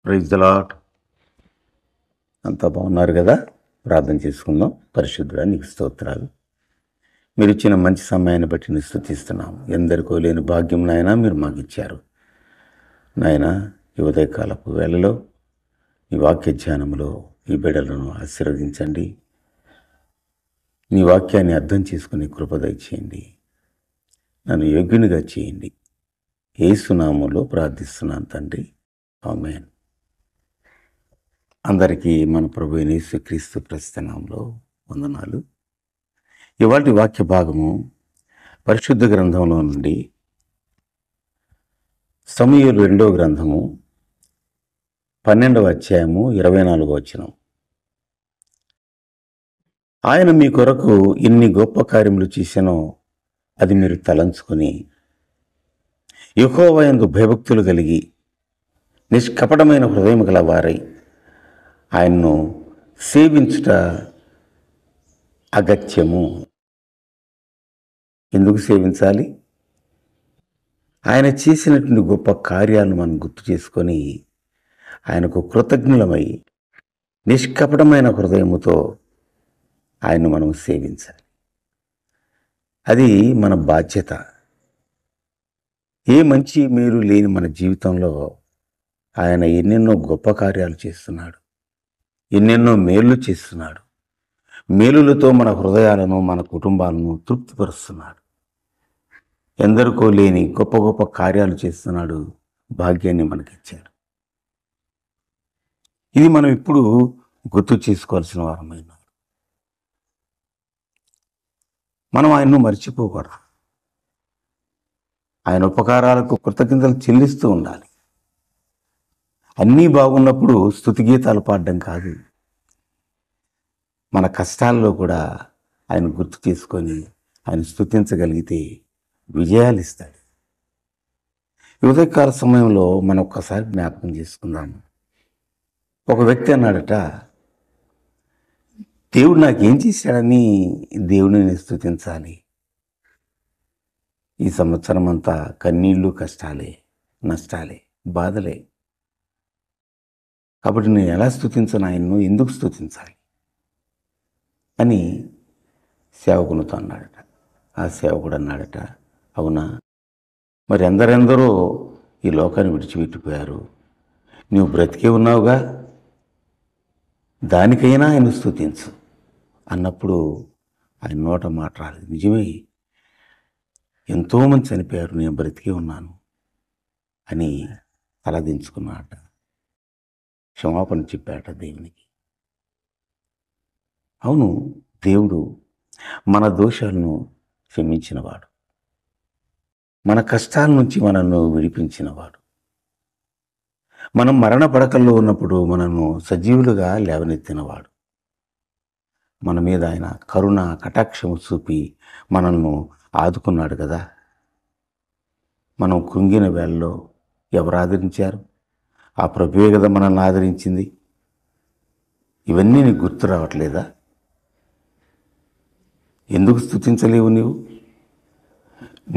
Praise the lord. అంతా బాగున్నారు కదా? ప్రార్థన చేసుకుందాం. పరిశుద్ధుడా నీకు స్తోత్రాలు. మీరు ఇచ్చిన మంచి సమయాన్ని బట్టి నేను స్తుతిస్తున్నాం. ఎందరికో లేని భాగ్యం నాయన మీరు మాకు ఇచ్చారు నాయన. ఈ ఉదయకాలపు వేళలో ఈ వాక్య ధ్యానంలో ఈ బిడ్డలను ఆశీర్వదించండి. నీ వాక్యాన్ని అర్థం చేసుకుని కృప దయచేయండి. నన్ను యోగ్యునిగా చేయండి. యేసు నామములో ప్రార్థిస్తున్నాను తండ్రి, ఆమేన్. అందరికీ మన ప్రభు అయిన యేసుక్రీస్తు ప్రస్తుత నామములో వందనాలు. ఇవాల్టి వాక్య భాగము పరిశుద్ధ గ్రంథంలో నుండి సమూయేలు 2వ గ్రంథము 12వ అధ్యాయము 24వ వచనం. ఆయన మీ కొరకు ఎన్ని గొప్ప కార్యములు చేశానో అది మీరు తలంచుకొని యెహోవా యందు భయభక్తులు కలిగి నిష్కపటమైన హృదయం గల వారై ఆయన్ను సేవించుట అగత్యము. ఎందుకు సేవించాలి? ఆయన చేసినటువంటి గొప్ప కార్యాలను మనం గుర్తు చేసుకొని ఆయనకు కృతజ్ఞులమై నిష్కపటమైన హృదయముతో ఆయన్ను మనం సేవించాలి. అది మన బాధ్యత. ఏ మంచి మేలు లేని మన జీవితంలో ఆయన ఎన్నెన్నో గొప్ప కార్యాలు చేస్తున్నాడు, ఎన్నెన్నో మేలు చేస్తున్నాడు. మేలులతో మన హృదయాలను మన కుటుంబాలను తృప్తిపరుస్తున్నాడు. ఎందరికో లేని గొప్ప గొప్ప కార్యాలు చేస్తున్నాడు. భాగ్యాన్ని మనకిచ్చాడు. ఇది మనం ఇప్పుడు గుర్తు చేసుకోవాల్సిన వారమైనా. మనం ఆయన్ను మర్చిపోకూడదు. ఆయన ఉపకారాలకు కృతజ్ఞతలు చెల్లిస్తూ ఉండాలి. అన్నీ బాగున్నప్పుడు స్తుతి గీతాలు పాడడం కాదు, మన కష్టాల్లో కూడా ఆయన గుర్తు చేసుకొని ఆయన స్తుతించగలిగితే విజయాలు ఇస్తాడు. ఉదయకాల సమయంలో మనం ఒక్కసారి జ్ఞాపకం చేసుకుందాము. ఒక వ్యక్తి అన్నాడట, దేవుడు నాకేం చేశాడని దేవుడిని నేను స్తుతించాలి? ఈ సంవత్సరం అంతా కన్నీళ్ళు, కష్టాలే, నష్టాలే, బాధలే. కాబట్టి నేను ఎలా స్తుతించను? ఆయన్ను ఎందుకు స్తుతించాలి అని సేవకునితో అన్నాడట. ఆ సేవకుడు అన్నాడట, అవునా, మరి ఎందరెందరో ఈ లోకాన్ని విడిచిపెట్టిపోయారు, నువ్వు బ్రతికే ఉన్నావుగా, దానికైనా ఆయన స్తుతించు అన్నప్పుడు ఆయన నోట మాట రాలేదు. నిజమే, ఎంతోమంది చనిపోయారు, నేను బ్రతికే ఉన్నాను అని తలదించుకున్నాడట. క్షమాపణ చెప్పాట దేవునికి. అవును, దేవుడు మన దోషాలను క్షమించినవాడు, మన కష్టాల నుంచి మనల్ని విడిపించినవాడు. మనం మరణ పడకల్లో ఉన్నప్పుడు మనల్ని సజీవులుగా లేవనెత్తినవాడు. మన మీద ఆయన కరుణ కటాక్షము చూపి మనల్ని ఆదుకున్నాడు కదా. మనం కృంగిన వేళలో ఎవరు ఆదరించారు? ఆ ప్రభువే కదా మనల్ని ఆదరించింది. ఇవన్నీ నీకు గుర్తు రావట్లేదా? ఎందుకు స్తుతించలేవు నీవు?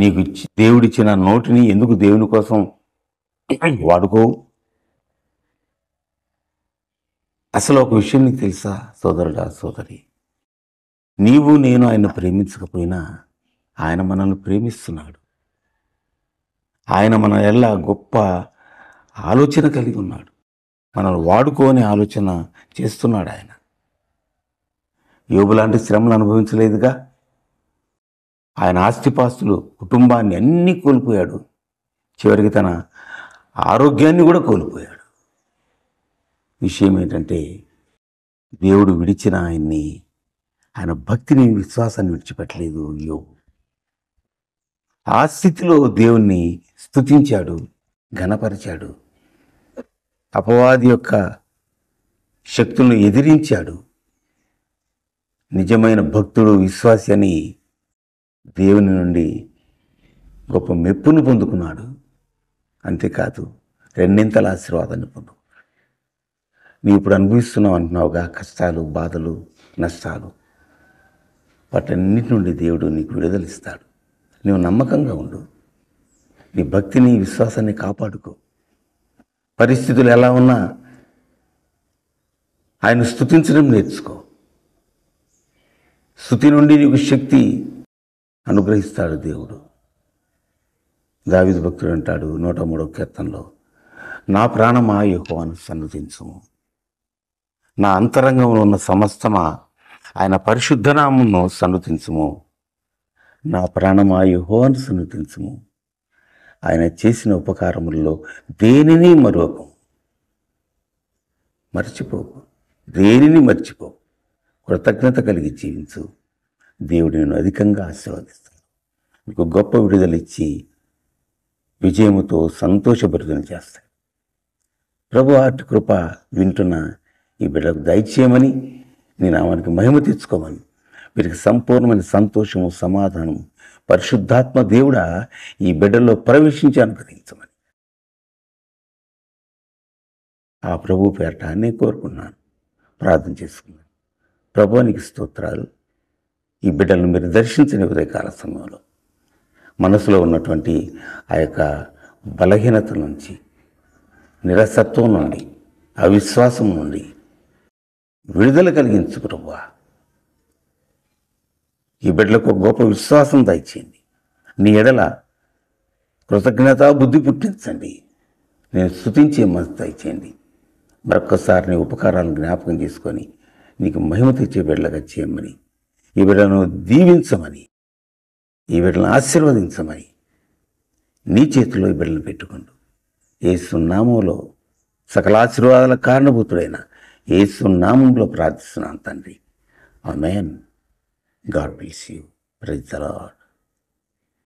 నీకు దేవుడిచ్చిన నోటిని ఎందుకు దేవుని కోసం వాడుకోవు? అసలు ఒక విషయం నీకు తెలుసా సోదరుడా, సోదరి? నీవు నేను ఆయన ప్రేమించకపోయినా ఆయన మనల్ని ప్రేమిస్తున్నాడు. ఆయన మన ఎల్లా గొప్ప ఆలోచన కలిగి ఉన్నాడు. మనల్ని వాడుకోని ఆలోచన చేస్తున్నాడు ఆయన. యోబు లాంటి శ్రమలు అనుభవించలేదుగా. ఆయన ఆస్తిపాస్తులు, కుటుంబాన్ని అన్నీ కోల్పోయాడు. చివరికి తన ఆరోగ్యాన్ని కూడా కోల్పోయాడు. విషయం ఏంటంటే, దేవుడు విడిచిన ఆయన్ని, ఆయన భక్తిని, విశ్వాసాన్ని విడిచిపెట్టలేదు యోబు. ఆ స్థితిలో దేవుణ్ణి స్తుతించాడు, ఘనపరిచాడు. అపవాది యొక్క శక్తులను ఎదిరించాడు. నిజమైన భక్తుడు, విశ్వాసి అని దేవుని నుండి గొప్ప మెప్పును పొందుకున్నాడు. అంతేకాదు, రెండింతల ఆశీర్వాదాన్ని పొందుకున్నాడు. నీవు ఇప్పుడు అనుభవిస్తున్నావు అంటున్నావుగా, కష్టాలు, బాధలు, నష్టాలు. వాటన్నిటి నుండి దేవుడు నీకు విడుదలిస్తాడు. నువ్వు నమ్మకంగా ఉండు. నీ భక్తిని, విశ్వాసాన్ని కాపాడుకో. పరిస్థితులు ఎలా ఉన్నా ఆయన స్తుతించడం నేర్చుకో. స్తుతి నుండి నీకు శక్తి అనుగ్రహిస్తాడు దేవుడు. దావీదు భక్తుడు అంటాడు 103వ కీర్తనలో, నా ప్రాణమా యెహోవాను సన్నుతించుము, నా అంతరంగంలో ఉన్న సమస్తమా ఆయన పరిశుద్ధనామమును సన్నుతించుము. నా ప్రాణమా యెహోవాను సన్నుతించుము, ఆయన చేసిన ఉపకారములలో దేనిని మర్చిపోకు, దేనిని మర్చిపోకు. కృతజ్ఞత కలిగి జీవించు. దేవుడు నేను అధికంగా ఆశీర్వదిస్తాడు. నీకు గొప్ప విడుదలిచ్చి విజయముతో సంతోషభరితం చేస్తాడు. ప్రభు అటు కృప వింటున్న ఈ బిడ్డకు దయచేయమని, నీ నామానికి మహిమ తెచ్చుకోమని, వీరికి సంపూర్ణమైన సంతోషము, సమాధానము పరిశుద్ధాత్మ దేవుడా ఈ బిడ్డల్లో ప్రవేశించి అనుగ్రహించమని ఆ ప్రభు పేరట నేను కోరుకున్నాను, ప్రార్థన చేసుకున్నాను. ప్రభు నీకు స్తోత్రాలు. ఈ బిడ్డలను మీరు దర్శించని ఉదయకాల సమయంలో మనసులో ఉన్నటువంటి ఆ యొక్క బలహీనత నుంచి, నిరసత్వం నుండి, అవిశ్వాసం నుండి విడుదల కలిగించు ప్రభువా. ఈ బిడ్డలకు గొప్ప విశ్వాసం దయచేయండి. నీ ఎడల కృతజ్ఞత బుద్ధి పుట్టించండి. నేను స్తుతించే మనసు దయచేయండి. మరొక్కసారి నీ ఉపకారాలను జ్ఞాపకం చేసుకొని నీకు మహిమ తెచ్చే బిడ్డలుగా చేయమని, ఈ బిడ్డలను దీవించమని, ఈ బిడ్డలను ఆశీర్వదించమని నీ చేతిలో ఈ బిడ్డలను పెట్టుకుంటూ యేసు నామంలో సకల ఆశీర్వాదాల కారణభూతుడైన యేసు నామంలో ప్రార్థిస్తున్నాను తండ్రి. ఆమేన్. God bless you. Praise the lord.